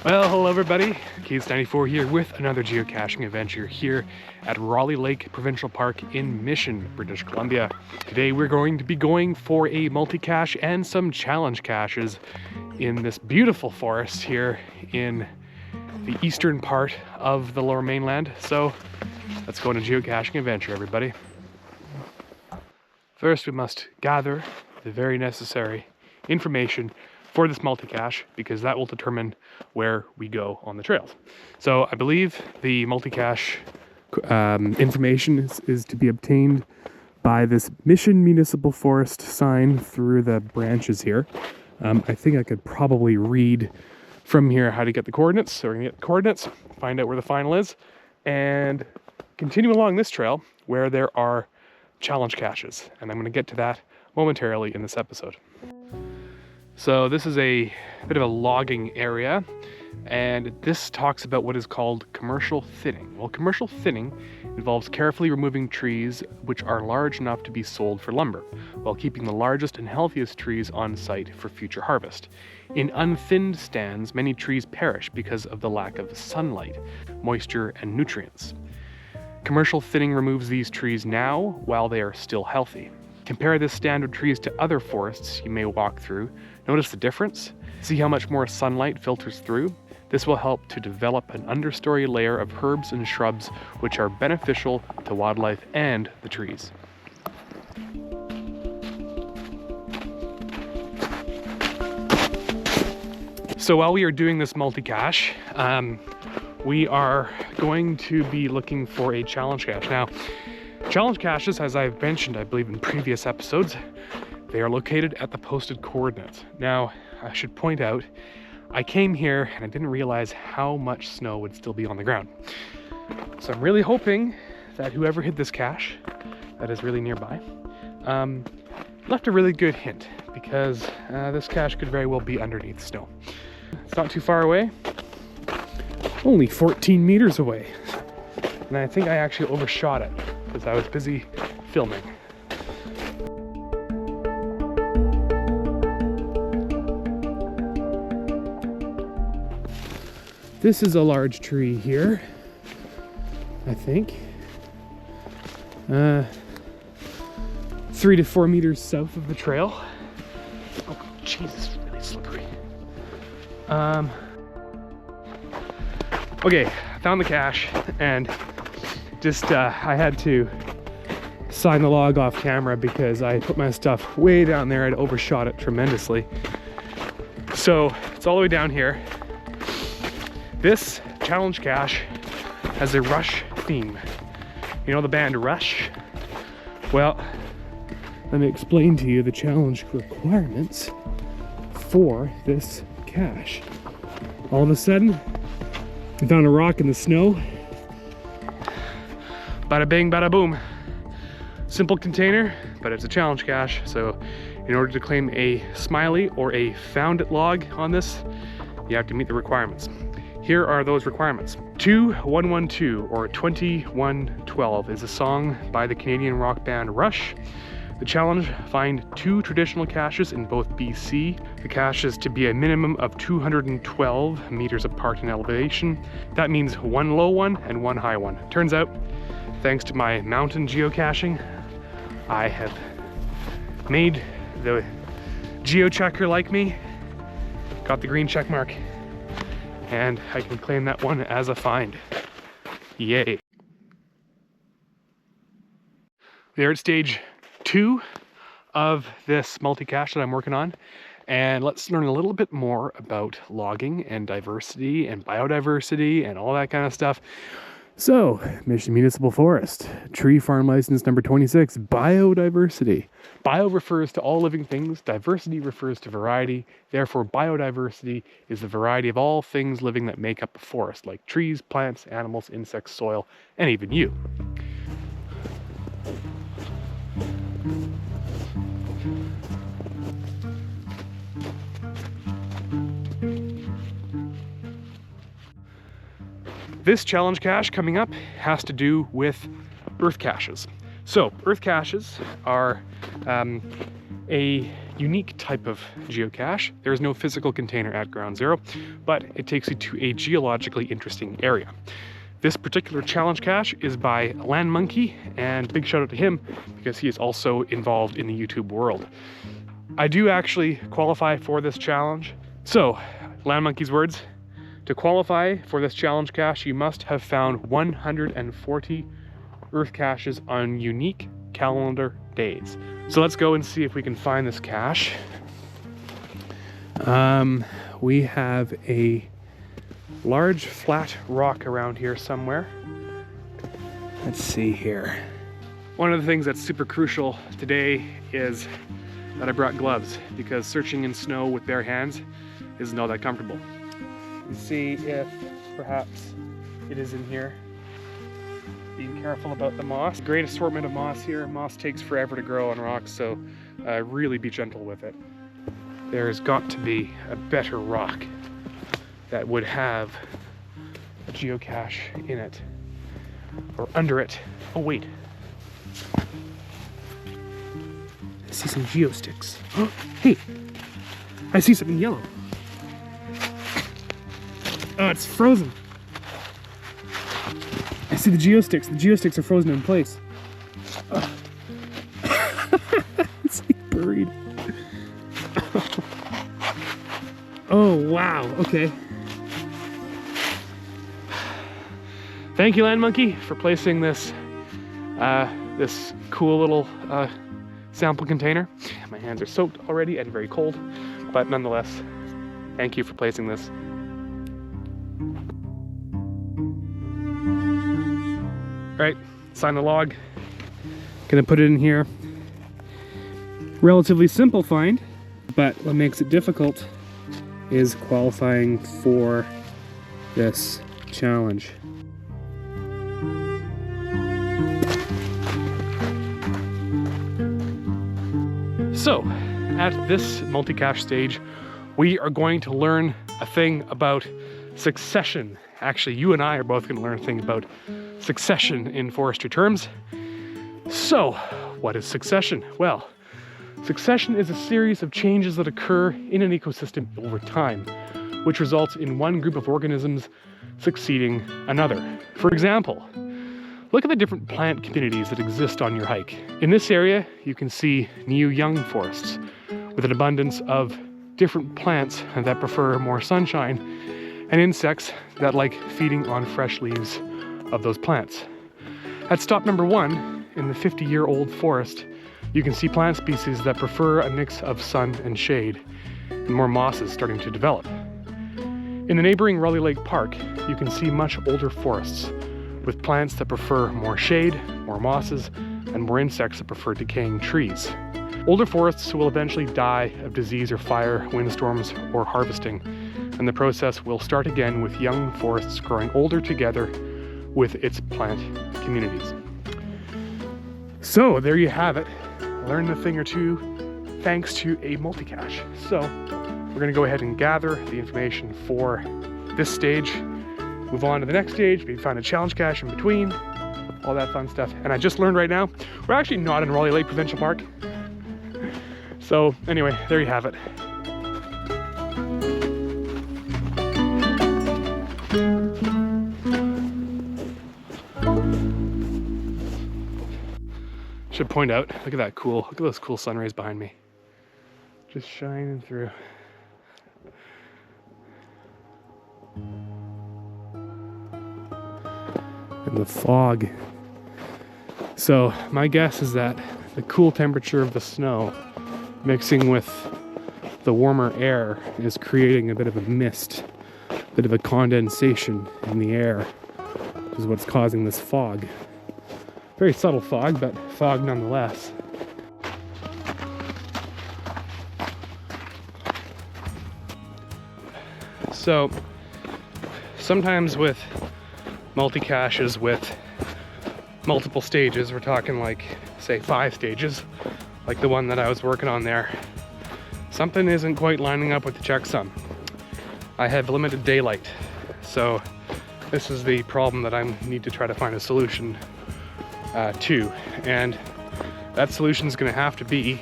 Well, hello everybody, Case94 here with another geocaching adventure here at Rolley Lake Provincial Park in Mission, British Columbia. Today we're going to be going for a multi-cache and some challenge caches in this beautiful forest here in the eastern part of the Lower Mainland. So let's go on a geocaching adventure, everybody. First, we must gather the very necessary information for this multi-cache, because that will determine where we go on the trails. So I believe the multi-cache information is to be obtained by this Mission Municipal Forest sign through the branches here. I think I could probably read from here how to get the coordinates. So we're gonna get the coordinates, find out where the final is, and continue along this trail where there are challenge caches. And I'm gonna get to that momentarily in this episode. So this is a bit of a logging area, and this talks about what is called commercial thinning. Well, commercial thinning involves carefully removing trees which are large enough to be sold for lumber, while keeping the largest and healthiest trees on site for future harvest. In unthinned stands, many trees perish because of the lack of sunlight, moisture, and nutrients. Commercial thinning removes these trees now while they are still healthy. Compare this stand of trees to other forests you may walk through. Notice the difference? See how much more sunlight filters through? This will help to develop an understory layer of herbs and shrubs which are beneficial to wildlife and the trees. So while we are doing this multi-cache, we are going to be looking for a challenge cache. Now, challenge caches, as I've mentioned, I believe in previous episodes, they are located at the posted coordinates. Now, I should point out, I came here and I didn't realize how much snow would still be on the ground. So I'm really hoping that whoever hid this cache, that is really nearby, left a really good hint, because this cache could very well be underneath snow. It's not too far away, only 14 meters away. And I think I actually overshot it because I was busy filming. This is a large tree here, I think. 3 to 4 meters south of the trail. Oh, jeez, it's really slippery. Okay, I found the cache, and just I had to sign the log off camera because I put my stuff way down there. I'd overshot it tremendously. So it's all the way down here. This challenge cache has a Rush theme. You know the band Rush? Well, let me explain to you the challenge requirements for this cache. All of a sudden, I found a rock in the snow. Bada bing, bada boom. Simple container, but it's a challenge cache. So in order to claim a smiley or a found it log on this, you have to meet the requirements. Here are those requirements. 2112 or 2112 is a song by the Canadian rock band Rush. The challenge: find 2 traditional caches in both BC. The cache is to be a minimum of 212 meters apart in elevation. That means 1 low one and 1 high one. Turns out, thanks to my mountain geocaching, I have made the geochecker like me, got the green check mark, and I can claim that one as a find. Yay. They're at stage 2 of this multi-cache that I'm working on, and let's learn a little bit more about logging and diversity and biodiversity and all that kind of stuff. So, Mission Municipal Forest, tree farm license number 26, biodiversity. Bio refers to all living things, diversity refers to variety, therefore biodiversity is the variety of all things living that make up a forest, like trees, plants, animals, insects, soil, and even you. This challenge cache coming up has to do with earth caches. So earth caches are a unique type of geocache. There is no physical container at ground zero, but it takes you to a geologically interesting area. This particular challenge cache is by Land Monkey, and big shout out to him because he is also involved in the YouTube world. I do actually qualify for this challenge. So, Land Monkey's words, to qualify for this challenge cache, you must have found 140 Earth caches on unique calendar days. So let's go and see if we can find this cache. We have a large flat rock around here somewhere. Let's see here. One of the things that's super crucial today is that I brought gloves, because searching in snow with bare hands isn't all that comfortable. Let's see if perhaps it is in here. Being careful about the moss. Great assortment of moss here. Moss takes forever to grow on rocks, so really be gentle with it. There's got to be a better rock that would have a geocache in it, or under it. Oh wait, I see some geosticks. Oh, hey, I see something yellow. Oh, it's frozen. I see the geosticks. The geosticks are frozen in place. Oh. It's like buried. Oh wow, okay. Thank you, Land Monkey, for placing this this cool little sample container. My hands are soaked already and very cold, but nonetheless, thank you for placing this. All right, sign the log. Gonna put it in here. Relatively simple find, but what makes it difficult is qualifying for this challenge. So, at this multi-cache stage, we are going to learn a thing about succession. Actually, you and I are both going to learn a thing about succession in forestry terms. So, what is succession? Well, succession is a series of changes that occur in an ecosystem over time, which results in one group of organisms succeeding another. For example, look at the different plant communities that exist on your hike. In this area, you can see new young forests with an abundance of different plants that prefer more sunshine and insects that like feeding on fresh leaves of those plants. At stop number 1, in the 50-year-old forest, you can see plant species that prefer a mix of sun and shade, and more mosses starting to develop. In the neighboring Rolley Lake Park, you can see much older forests with plants that prefer more shade, more mosses, and more insects that prefer decaying trees. Older forests will eventually die of disease or fire, windstorms, or harvesting, and the process will start again with young forests growing older together with its plant communities. So there you have it. Learned a thing or two thanks to a multi-cache. So we're going to go ahead and gather the information for this stage, move on to the next stage, maybe find a challenge cache in between, all that fun stuff. And I just learned right now, we're actually not in Rolley Lake Provincial Park. So anyway, there you have it. Should point out, look at those cool sun rays behind me. Just shining through. And the fog. So my guess is that the cool temperature of the snow mixing with the warmer air is creating a bit of a mist, a bit of a condensation in the air, which is what's causing this fog. Very subtle fog, but fog nonetheless. So sometimes with multi-caches with multiple stages, we're talking like, say, 5 stages, like the one that I was working on there, something isn't quite lining up with the checksum. I have limited daylight, so this is the problem that I need to try to find a solution to, and that solution is going to have to be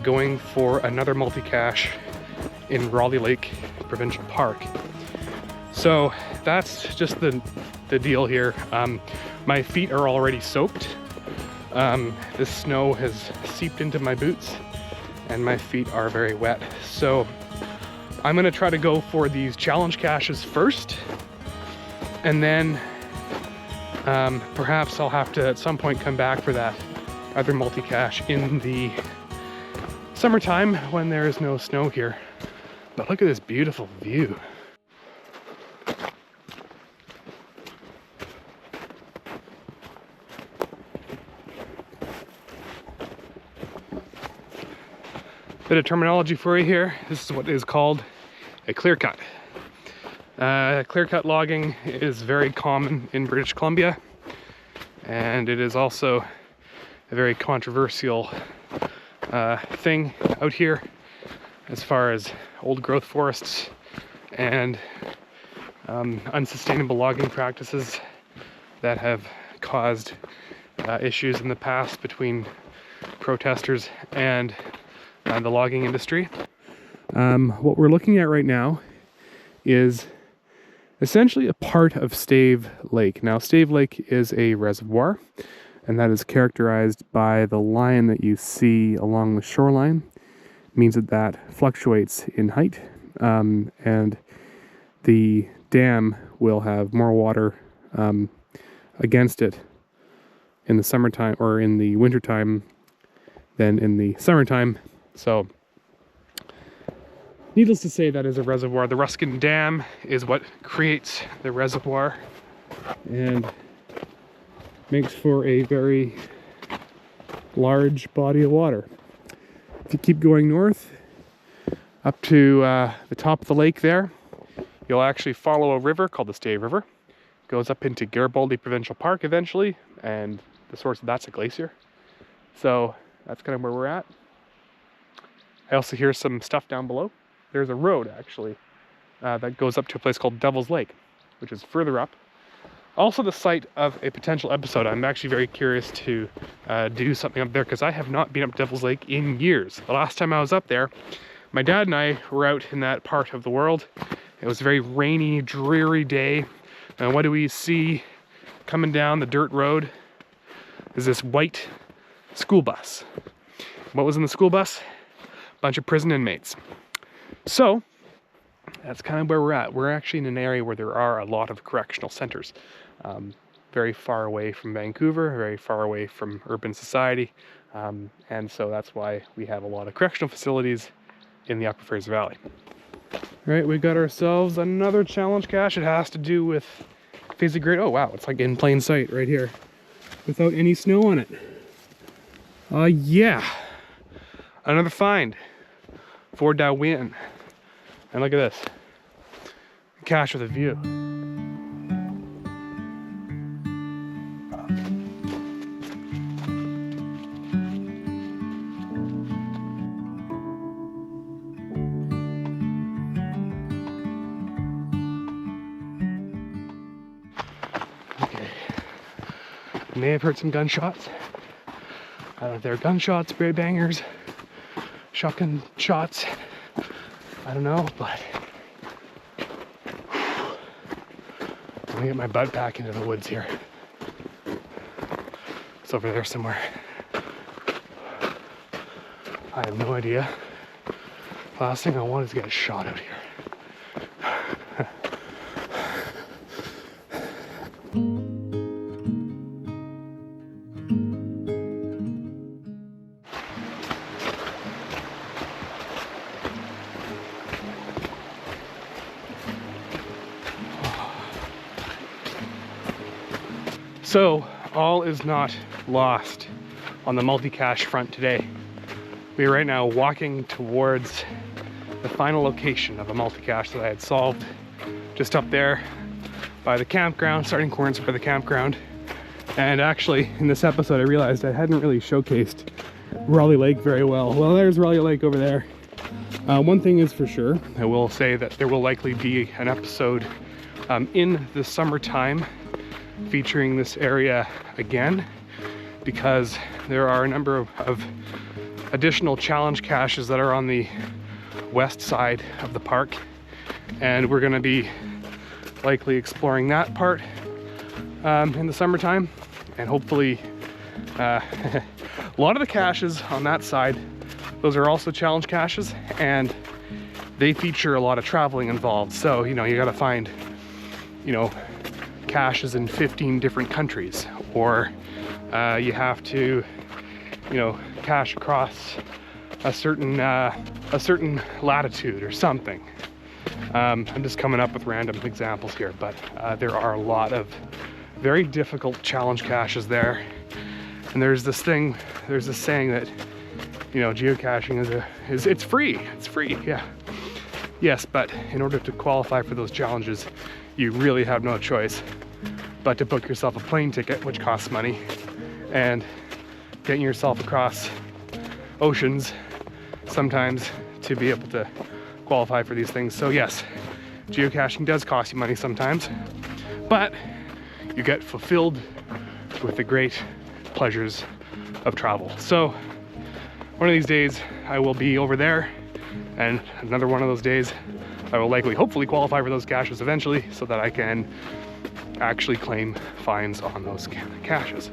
going for another multi-cache in Rolley Lake Provincial Park. So that's just the deal here. My feet are already soaked. This snow has seeped into my boots and my feet are very wet. So I'm gonna try to go for these challenge caches first, and then perhaps I'll have to at some point come back for that other multi-cache in the summertime when there is no snow here. But look at this beautiful view. Bit of terminology for you here. This is what is called a clear cut. Clear cut logging is very common in British Columbia, and it is also a very controversial thing out here as far as old growth forests and unsustainable logging practices that have caused issues in the past between protesters and the logging industry. What we're looking at right now is essentially a part of Stave Lake. Now, Stave Lake is a reservoir, and that is characterized by the line that you see along the shoreline. It means that fluctuates in height, and the dam will have more water against it in the summertime or in the wintertime than in the summertime. So, needless to say, that is a reservoir. The Ruskin Dam is what creates the reservoir and makes for a very large body of water. If you keep going north up to the top of the lake there, you'll actually follow a river called the Stave River. It goes up into Garibaldi Provincial Park eventually, and the source of that's a glacier. So that's kind of where we're at. I also hear some stuff down below. There's a road actually that goes up to a place called Devil's Lake, which is further up. Also the site of a potential episode. I'm actually very curious to do something up there because I have not been up Devil's Lake in years. The last time I was up there, my dad and I were out in that part of the world. It was a very rainy, dreary day. And what do we see coming down the dirt road? Is this white school bus. What was in the school bus? Bunch of prison inmates. So that's kind of where we're at. We're actually in an area where there are a lot of correctional centers, very far away from Vancouver, very far away from urban society, and so that's why we have a lot of correctional facilities in the Upper Fraser Valley. All right, we got ourselves another challenge cache. It has to do with phase of grade. Oh wow, it's like in plain sight right here without any snow on it. Yeah. Another find for Darwin. And look at this. Cache with a view. Okay. You may have heard some gunshots. I don't know if they're gunshots, spray bangers, shotgun shots, I don't know, but I'm gonna get my butt back into the woods here. It's over there somewhere. I have no idea. Last thing I want is to get shot out here. So, all is not lost on the multi-cache front today. We are right now walking towards the final location of a multi-cache that I had solved just up there by the campground, starting corners by the campground. And actually, in this episode, I realized I hadn't really showcased Rolley Lake very well. Well, there's Rolley Lake over there. One thing is for sure, I will say that there will likely be an episode in the summertime featuring this area again, because there are a number of additional challenge caches that are on the west side of the park, and we're going to be likely exploring that part in the summertime. And hopefully a lot of the caches on that side, those are also challenge caches, and they feature a lot of traveling involved. So, you know, you got to find, you know, caches in 15 different countries, or you have to, you know, cache across a certain latitude or something. I'm just coming up with random examples here, but there are a lot of very difficult challenge caches there. And there's this saying that, you know, geocaching it's free. It's free, yeah. Yes, but in order to qualify for those challenges, you really have no choice but to book yourself a plane ticket, which costs money, and getting yourself across oceans sometimes to be able to qualify for these things. So yes, geocaching does cost you money sometimes, but you get fulfilled with the great pleasures of travel. So one of these days I will be over there, and another one of those days I will likely, hopefully, qualify for those caches eventually, so that I can actually claim fines on those caches.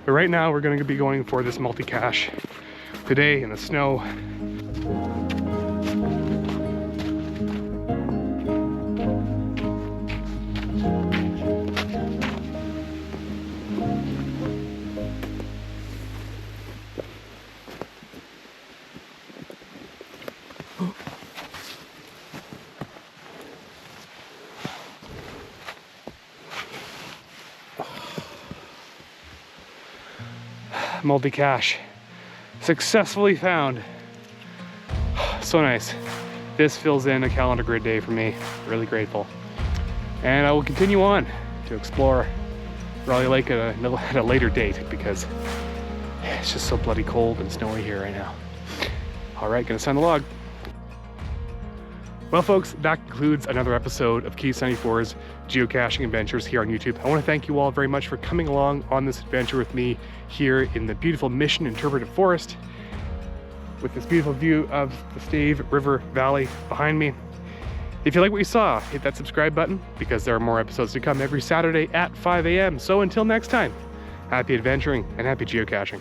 But right now we're going to be going for this multi-cache today in the snow. Multi-cache successfully found. So nice. This fills in a calendar grid day for me. Really grateful. And I will continue on to explore Rolley Lake at a later date, because it's just so bloody cold and snowy here right now. All right, gonna sign the log. Well, folks, that concludes another episode of Keys 94's geocaching adventures here on YouTube. I want to thank you all very much for coming along on this adventure with me here in the beautiful Mission Interpretive Forest, with this beautiful view of the Stave River Valley behind me. If you like what you saw, hit that subscribe button, because there are more episodes to come every Saturday at 5 a.m. So until next time, happy adventuring and happy geocaching.